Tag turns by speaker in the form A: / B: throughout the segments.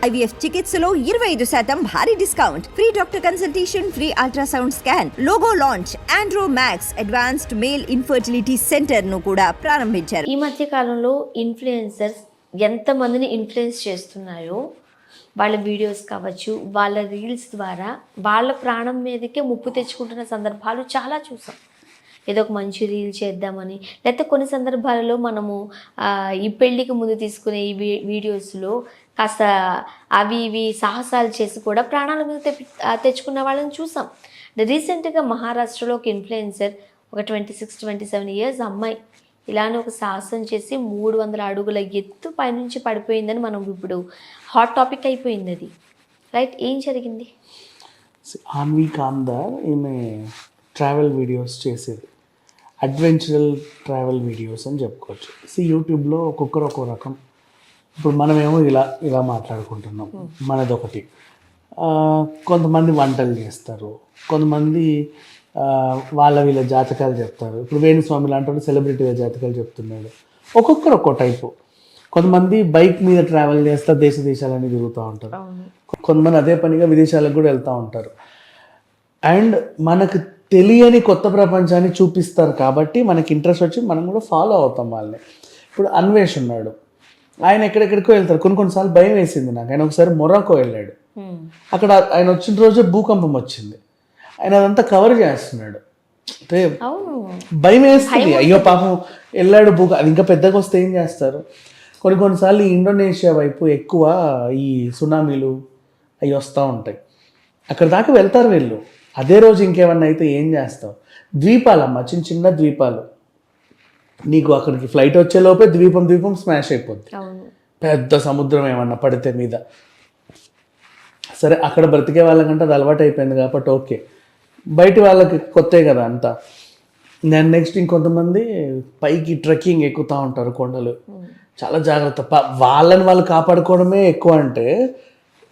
A: IVF చికిత్సలో 25% భారీ discount, free doctor consultation, free ultrasound scan, logo launch, Andro max advanced male infertility centre ను కూడా ప్రారంభించారు.
B: ఈ మధ్య కాలంలో ఇన్ఫ్లుయెన్సర్స్ ఎంతమందిని ఇన్ఫ్లుయెన్స్ చేస్తున్నారో వాళ్ళ వీడియోస్ కావచ్చు, వాళ్ళ రీల్స్ ద్వారా వాళ్ళ ప్రాణం మీదకే ముప్పు తెచ్చుకుంటున్న సందర్భాలు చాలా చూసాం. ఏదో ఒక మంచి రీల్ చేద్దామని, లేకపోతే కొన్ని సందర్భాలలో మనము ఈ పెళ్ళికి ముందు తీసుకునే ఈ వీడియోస్లో కాస్త అవి ఇవి సాహసాలు చేసి కూడా ప్రాణాల మీద తెచ్చుకున్న వాళ్ళని చూసాం. రీసెంట్గా మహారాష్ట్రలో ఒక ఇన్ఫ్లుయెన్సర్, ఒక 26-27 ఇయర్స్ అమ్మాయి ఇలానే ఒక సాహసం చేసి 300 అడుగుల ఎత్తు పైనుంచి పడిపోయిందని మనం ఇప్పుడు హాట్ టాపిక్ అయిపోయింది అది. రైట్, ఏం జరిగింది?
C: ఆన్వి కాందార్ ఈమె ట్రావెల్ వీడియోస్ చేసేది, అడ్వెంచరల్ ట్రావెల్ వీడియోస్ అని చెప్పుకోవచ్చు. యూట్యూబ్లో ఒక్కొక్కరు ఒక్కో రకం. ఇప్పుడు మనమేమో ఇలా మాట్లాడుకుంటున్నాం, మనదొకటి. కొంతమంది వంటలు చేస్తారు, కొంతమంది వీళ్ళ జాతకాలు చెప్తారు. ఇప్పుడు వేణుస్వామి లాంటి సెలబ్రిటీల జాతకాలు చెప్తున్నాడు. ఒక్కొక్కరు ఒక్కో టైపు. కొంతమంది బైక్ మీద ట్రావెల్ చేస్తా దేశాలన్నీ తిరుగుతూ ఉంటారు. కొంతమంది అదే పనిగా విదేశాలకు కూడా వెళ్తూ ఉంటారు. అండ్ మనకు తెలియని కొత్త ప్రపంచాన్ని చూపిస్తారు కాబట్టి మనకి ఇంట్రెస్ట్ వచ్చి మనం కూడా ఫాలో అవుతాం వాళ్ళని. ఇప్పుడు అన్వేష్ ఉన్నాడు, ఆయన ఎక్కడెక్కడికో వెళ్తారు. కొన్నిసార్లు భయం వేసింది నాకు. ఆయన ఒకసారి మొరాకో వెళ్ళాడు. అక్కడ ఆయన వచ్చిన రోజే భూకంపం వచ్చింది. ఆయన అదంతా కవర్ చేస్తున్నాడు. అంటే భయం వేస్తుంది, అయ్యో పాపం వెళ్ళాడు అది ఇంకా పెద్దగా వస్తే ఏం చేస్తారు. కొన్నిసార్లు ఈ ఇండోనేషియా వైపు ఎక్కువ ఈ సునామీలు అవి వస్తూ ఉంటాయి. అక్కడ దాకా వెళ్తారు వీళ్ళు. అదే రోజు ఇంకేమన్నా అయితే ఏం చేస్తావు? ద్వీపాలమ్మ, చిన్న ద్వీపాలు. నీకు అక్కడికి ఫ్లైట్ వచ్చేలోపే ద్వీపం స్మాష్ అయిపోద్ది. పెద్ద సముద్రం ఏమన్నా పడితే మీద. సరే, అక్కడ బ్రతికే వాళ్ళకంటే అది అలవాటు అయిపోయింది కాబట్టి ఓకే. బయట వాళ్ళకి కొత్తే కదా అంతా. నేను నెక్స్ట్ ఇంకొంతమంది పైకి ట్రెక్కింగ్ ఎక్కుతూ ఉంటారు కొండలు. చాలా జాగ్రత్త. వాళ్ళని వాళ్ళు కాపాడుకోవడమే ఎక్కువ. అంటే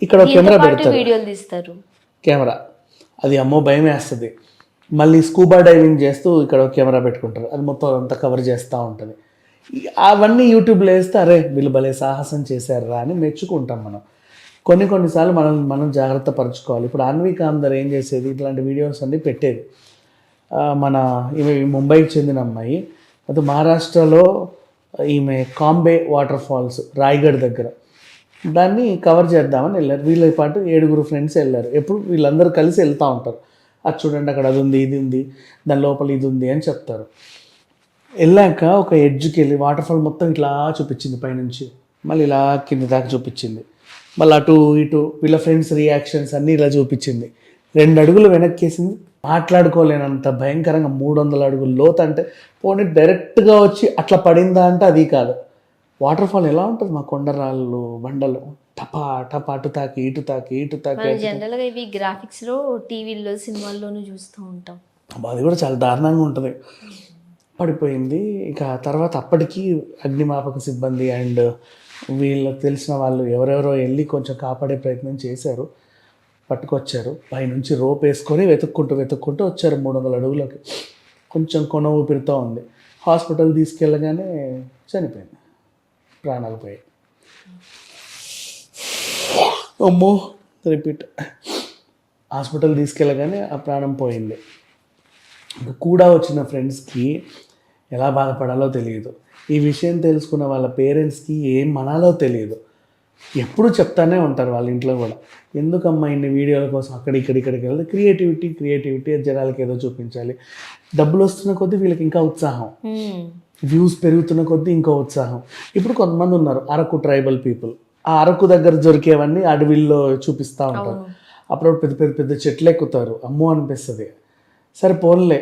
C: ఇక్కడ కెమెరా పెడతారు, కెమెరా. అది అమ్మో భయం వేస్తుంది. మళ్ళీ స్కూబా డైవింగ్ చేస్తూ ఇక్కడ కెమెరా పెట్టుకుంటారు. అది మొత్తం అంతా కవర్ చేస్తూ ఉంటుంది. అవన్నీ యూట్యూబ్లో వేస్తే అరే వీళ్ళు భలే సాహసం చేశారా అని మెచ్చుకుంటాం మనం. కొన్నిసార్లు మనం జాగ్రత్త పరుచుకోవాలి. ఇప్పుడు ఆన్వి కాందార్ ఏం చేసేది, ఇట్లాంటి వీడియోస్ అన్నీ పెట్టేది. ఈమె ముంబైకి చెందిన అమ్మాయి. అది మహారాష్ట్రలో ఈమె కాంబే వాటర్ ఫాల్స్ రాయ్గఢ్ దగ్గర, దాన్ని కవర్ చేద్దామని వెళ్ళారు. వీళ్ళ పాటు 7 ఫ్రెండ్స్ వెళ్ళారు. ఎప్పుడు వీళ్ళందరూ కలిసి వెళ్తూ ఉంటారు. అది చూడండి, అక్కడ అది ఉంది, ఇది ఉంది, దాని లోపల ఇది ఉంది అని చెప్తారు. వెళ్ళాక ఒక ఎడ్జ్కి వెళ్ళి వాటర్ఫాల్ మొత్తం ఇట్లా చూపించింది పైనుంచి, మళ్ళీ ఇలా కింద దాకా చూపించింది, మళ్ళీ అటు ఇటు వీళ్ళ ఫ్రెండ్స్ రియాక్షన్స్ అన్నీ ఇలా చూపించింది. 2 అడుగులు వెనక్కేసింది. మాట్లాడుకోలేనంత భయంకరంగా 300 అడుగులు లోతు. అంటే పోనీ డైరెక్ట్గా వచ్చి అట్లా పడిందా అంటే అది కాదు. వాటర్ఫాల్ ఎలా ఉంటుంది, మా కొండరాళ్ళు బండలు టపా టపా అటు తాకి ఇటు తాకి.
B: జనరల్గా ఇవి గ్రాఫిక్స్లో టీవీల్లో సినిమాల్లోనూ చూస్తూ ఉంటాం.
C: అది కూడా చాలా దారుణంగా ఉంటుంది. పడిపోయింది. ఇక తర్వాత అప్పటికి అగ్నిమాపక సిబ్బంది అండ్ వీళ్ళకి తెలిసిన వాళ్ళు ఎవరెవరో వెళ్ళి కొంచెం కాపాడే ప్రయత్నం చేశారు. పట్టుకొచ్చారు. పైనుంచి రోప్ వేసుకొని వెతుక్కుంటూ వచ్చారు 300 అడుగులకి. కొంచెం కొన ఊపిరితో ఉంది. హాస్పిటల్ తీసుకెళ్ళగానే చనిపోయింది, ప్రాణాలు పోయాయి. అమ్మో, రిపీట్. హాస్పిటల్ తీసుకెళ్ళగానే ఆ ప్రాణం పోయింది. కూడా వచ్చిన ఫ్రెండ్స్కి ఎలా బాధపడాలో తెలియదు. ఈ విషయం తెలుసుకున్న వాళ్ళ పేరెంట్స్కి ఏం మనాలో తెలియదు. ఎప్పుడు చెప్తానే ఉంటారు వాళ్ళ ఇంట్లో కూడా, ఎందుకమ్మా ఇన్ని వీడియోల కోసం ఇక్కడికి వెళ్తే క్రియేటివిటీ జనాలకి ఏదో చూపించాలి. డబ్బులు వస్తున్న కొద్దీ వీళ్ళకి ఇంకా ఉత్సాహం, వ్యూస్ పెరుగుతున్న కొద్దీ ఇంకో ఉత్సాహం. ఇప్పుడు కొంతమంది ఉన్నారు అరకు ట్రైబల్ పీపుల్. ఆ అరకు దగ్గర దొరికేవన్నీ అడవిల్లో చూపిస్తూ ఉంటారు. అప్పుడు పెద్ద చెట్లు ఎక్కుతారు, అమ్మో అనిపిస్తుంది. సరే పోన్లే,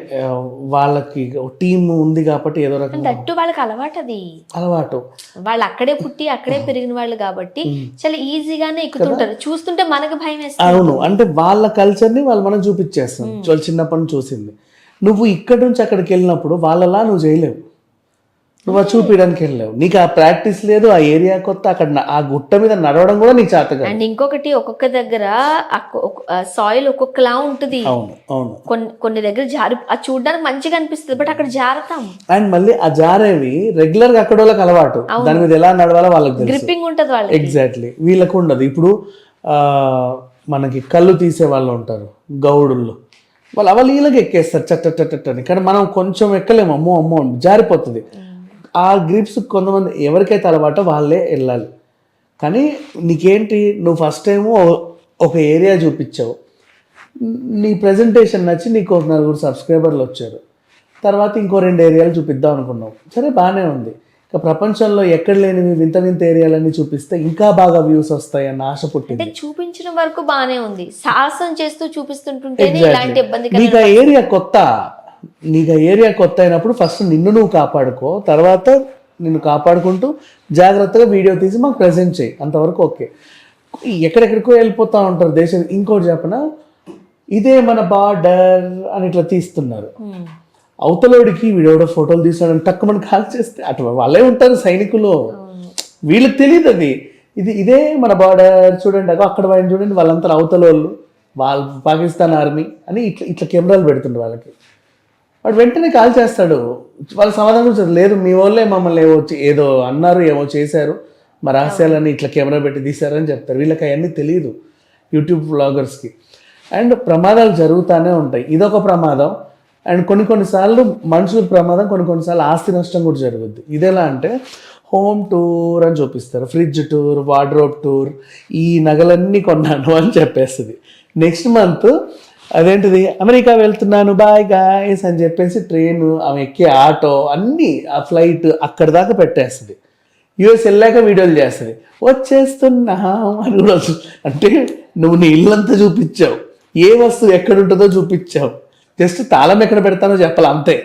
C: వాళ్ళకి టీమ్ ఉంది కాబట్టి ఏదో రకంగా
B: వాళ్ళకి అలవాటు. వాళ్ళు అక్కడే పుట్టి అక్కడే పెరిగిన వాళ్ళు కాబట్టి చాలా ఈజీగానే ఎక్కుతుంటారు. చూస్తుంటే మనకు భయం వేస్తుంది.
C: అవును, అంటే వాళ్ళ కల్చర్ని మనం చూపించేస్తాం. వాళ్ళు చిన్నప్పటి నుంచి చూసింది. నువ్వు ఇక్కడి నుంచి అక్కడికి వెళ్ళినప్పుడు వాళ్ళలా నువ్వు చేయలేవు. నువ్వు అది చూపించడానికి వెళ్ళావు, నీకు ఆ ప్రాక్టీస్ లేదు, ఆ ఏరియా కొత్త, అక్కడ ఆ గుట్ట మీద నడవడం కూడా నీకు చేత కాదు.
B: అండ్ ఇంకొకటి ఒక్కొక్క దగ్గర సాయిల్ ఒక్కొక్కలా ఉంటుంది.
C: అవును అవును.
B: కొన్ని దగ్గర జారి అది చూడడానికి మంచిగా అనిపిస్తుంది, బట్ అక్కడ జారుతాం.
C: అండ్ మళ్ళీ ఆ జారేవి రెగ్యులర్ గా అక్కడ వాళ్ళకి అలవాటు, దాని మీద ఎలా నడవాలో వాళ్ళకి తెలుసు.
B: గ్రిప్పింగ్ ఉంటుంది వాళ్ళకి.
C: ఎగ్జాక్ట్లీ, వీళ్ళకు ఉండదు. ఇప్పుడు మనకి కళ్ళు తీసే వాళ్ళు ఉంటారు గౌడుళ్ళు, వాళ్ళు వీళ్ళకి ఎక్కేస్తారు చట్ట అని, కానీ మనం కొంచెం ఎక్కలేము, అమ్మో అమ్మో జారిపోతుంది. ఆ గ్రిప్స్ కొంతమంది ఎవరికైతే అలవాటో వాళ్ళే వెళ్ళాలి. కానీ నీకేంటి, నువ్వు ఫస్ట్ టైము ఒక ఏరియా చూపించావు, నీ ప్రజెంటేషన్ నచ్చి నీకు ఒక 4 సబ్స్క్రైబర్లు వచ్చారు, తర్వాత ఇంకో 2 ఏరియాలు చూపిద్దాం అనుకున్నావు, సరే బాగానే ఉంది. ఇక ప్రపంచంలో ఎక్కడ లేనివి వింత వింత ఏరియాలన్నీ చూపిస్తే ఇంకా బాగా వ్యూస్ వస్తాయి అన్న ఆశ పుట్టింది.
B: చూపించిన వరకు బాగానే ఉంది, సాహసం చేస్తూ చూపిస్తుంటుంటే ఇలాంటి ఇబ్బంది.
C: నీకు ఆ ఏరియా కొత్త అయినప్పుడు ఫస్ట్ నిన్ను నువ్వు కాపాడుకో, తర్వాత నిన్ను కాపాడుకుంటూ జాగ్రత్తగా వీడియో తీసి మాకు ప్రజెంట్ చేయి, అంతవరకు ఓకే. ఎక్కడెక్కడికో వెళ్ళిపోతూ ఉంటారు దేశం. ఇంకోటి చెప్పనా, ఇదే మన బార్డర్ అని ఇట్లా తీస్తున్నారు, అవతలోడికి వీడియో ఫోటోలు తీసాడని తక్కువ మనం కాల్ చేస్తే అటు వాళ్ళే ఉంటారు సైనికులు, వీళ్ళకి తెలియదు అది. ఇదే మన బార్డర్ చూడండి, అక్కడ వాళ్ళని చూడండి, వాళ్ళంతా అవతల వాళ్ళు పాకిస్తాన్ ఆర్మీ అని ఇట్లా కెమెరాలు పెడుతుండ్రు వాళ్ళకి. వాడు వెంటనే కాల్ చేస్తాడు, వాళ్ళ సమాధానం కూడా లేదు, మీ వాళ్ళే మమ్మల్ని ఏదో అన్నారు, ఏమో చేశారు, మా రహస్యాలని ఇట్లా కెమెరా పెట్టి తీశారని చెప్తారు. వీళ్ళకి అవన్నీ తెలియదు యూట్యూబ్ వ్లాగర్స్కి. అండ్ ప్రమాదాలు జరుగుతూనే ఉంటాయి, ఇదొక ప్రమాదం. అండ్ కొన్నిసార్లు మనుషుల ప్రమాదం, కొన్నిసార్లు ఆస్తి నష్టం కూడా జరుగుద్ది. ఇదెలా అంటే హోమ్ టూర్ అని చూపిస్తారు, ఫ్రిడ్జ్ టూర్, వార్డ్రోబ్ టూర్, ఈ నగలన్నీ కొన్నాను అని చెప్పేస్తుంది. నెక్స్ట్ మంత్ అదేంటిది అమెరికా వెళ్తున్నాను బాయ్ గాయస్ అని చెప్పేసి ట్రైన్, ఆమె ఎక్కే ఆటో అన్నీ, ఆ ఫ్లైట్ అక్కడ దాకా పెట్టేస్తుంది. యూఎస్ వెళ్ళాక వీడియోలు చేస్తుంది, వచ్చేస్తున్నా అని కూడా. అంటే నువ్వు నీ ఇల్లంతా చూపించావు, ఏ వస్తువు ఎక్కడ ఉంటుందో చూపించావు, జస్ట్ తాళం ఎక్కడ పెడతానో చెప్పాలి అంతే,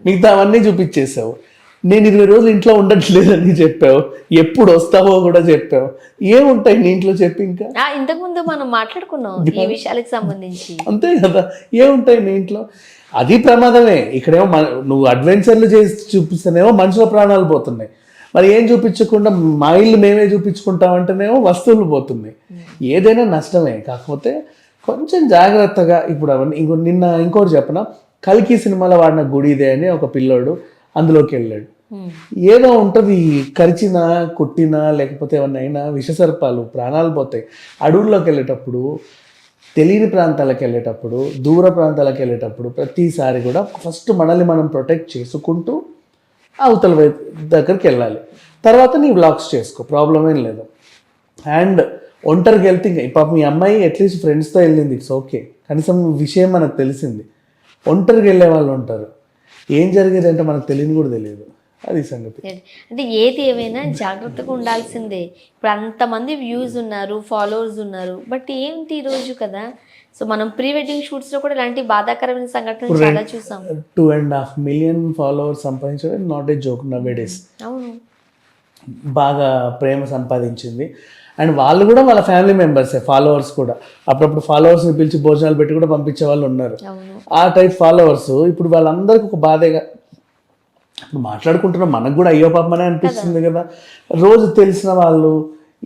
C: మిగతా అవన్నీ చూపించేసావు. నేను 20 రోజులు ఇంట్లో ఉండట్లేదని చెప్పావు, ఎప్పుడు వస్తావో కూడా చెప్పావు. ఏముంటాయి నీ ఇంట్లో చెప్పి, ఇంకా
B: ఇంతకు ముందు మనం మాట్లాడుకున్నాం ఈ విషయాలకు సంబంధించి, అంతే
C: కదా, ఏముంటాయి నీ ఇంట్లో. అది ప్రమాదమే. ఇక్కడేమో నువ్వు అడ్వెంచర్లు చేసి చూపిస్తేనేమో మనుషుల ప్రాణాలు పోతున్నాయి, మరి ఏం చూపించకుండా మా ఇల్లు మేమే చూపించుకుంటామంటేనేమో వస్తువులు పోతున్నాయి. ఏదైనా నష్టమే, కాకపోతే కొంచెం జాగ్రత్తగా. ఇప్పుడు అవన్నీ ఇంకోటి చెప్పనా, కల్కి సినిమాలో వాడిన గుడి ఇదే అని ఒక పిల్లోడు అందులోకి వెళ్ళాడు. ఏదో ఉంటుంది, కరిచినా కుట్టినా లేకపోతే ఏమన్నా అయినా విషసర్పాలు, ప్రాణాలు పోతాయి. అడవుల్లోకి వెళ్ళేటప్పుడు, తెలియని ప్రాంతాలకు వెళ్ళేటప్పుడు, దూర ప్రాంతాలకు వెళ్ళేటప్పుడు ప్రతిసారి కూడా ఫస్ట్ మనల్ని మనం ప్రొటెక్ట్ చేసుకుంటూ అవతల దగ్గరికి వెళ్ళాలి. తర్వాత నీ వ్లాగ్స్ చేసుకో, ప్రాబ్లం ఏం లేదు. అండ్ ఒంటరికి వెళ్తే ఇంకా పాపం మీ అమ్మాయి అట్లీస్ట్ ఫ్రెండ్స్తో వెళ్ళింది, ఇట్స్ ఓకే, కనీసం విషయం మనకు తెలిసింది. ఒంటరికి వెళ్ళే వాళ్ళు ఉంటారు, ఏం జరిగేది అంటే మనకు తెలియని కూడా తెలియదు, అది సంగతి.
B: అంటే ఏది ఏమైనా జాగ్రత్తగా ఉండాల్సిందే. ఇప్పుడు అంతమంది వ్యూస్ ఉన్నారు, ఫాలోవర్స్ ఉన్నారు, బట్ ఏంటి ఈరోజు కదా, సో మనం ప్రీ వెడ్డింగ్ షూట్స్లో కూడా ఇలాంటి బాధాకరమైన సంఘటనలు చాలా చూసాం.
C: 2.5 million ఫాలోవర్స్ సంపాదించడం not a joke now days.
B: అవును,
C: బాగా ప్రేమ సంపాదించింది. అండ్ వాళ్ళు కూడా వాళ్ళ ఫ్యామిలీ మెంబర్సే ఫాలోవర్స్ కూడా. అప్పుడప్పుడు ఫాలోవర్స్ని పిలిచి భోజనాలు పెట్టి కూడా పంపించే వాళ్ళు ఉన్నారు, ఆ టైప్ ఫాలోవర్స్. ఇప్పుడు వాళ్ళందరికీ ఒక బాధగా, ఇప్పుడు మాట్లాడుకుంటున్నాం, మనకు కూడా అయ్యో పాపమనే అనిపిస్తుంది కదా. రోజు తెలిసిన వాళ్ళు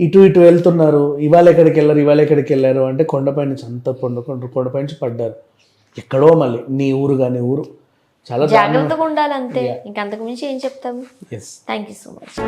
C: ఇటు వెళ్తున్నారు, ఇవాళ ఎక్కడికి వెళ్ళారు అంటే కొండపై నుంచి అంత కొండపై నుంచి పడ్డారు, ఎక్కడో మళ్ళీ నీ ఊరు కానీ ఊరు. చాలా
B: జాగ్రత్తగా ఉండాలంతే, ఇంకంతకు మించి ఏం చెప్తాము.
C: Yes,
B: thank you so much.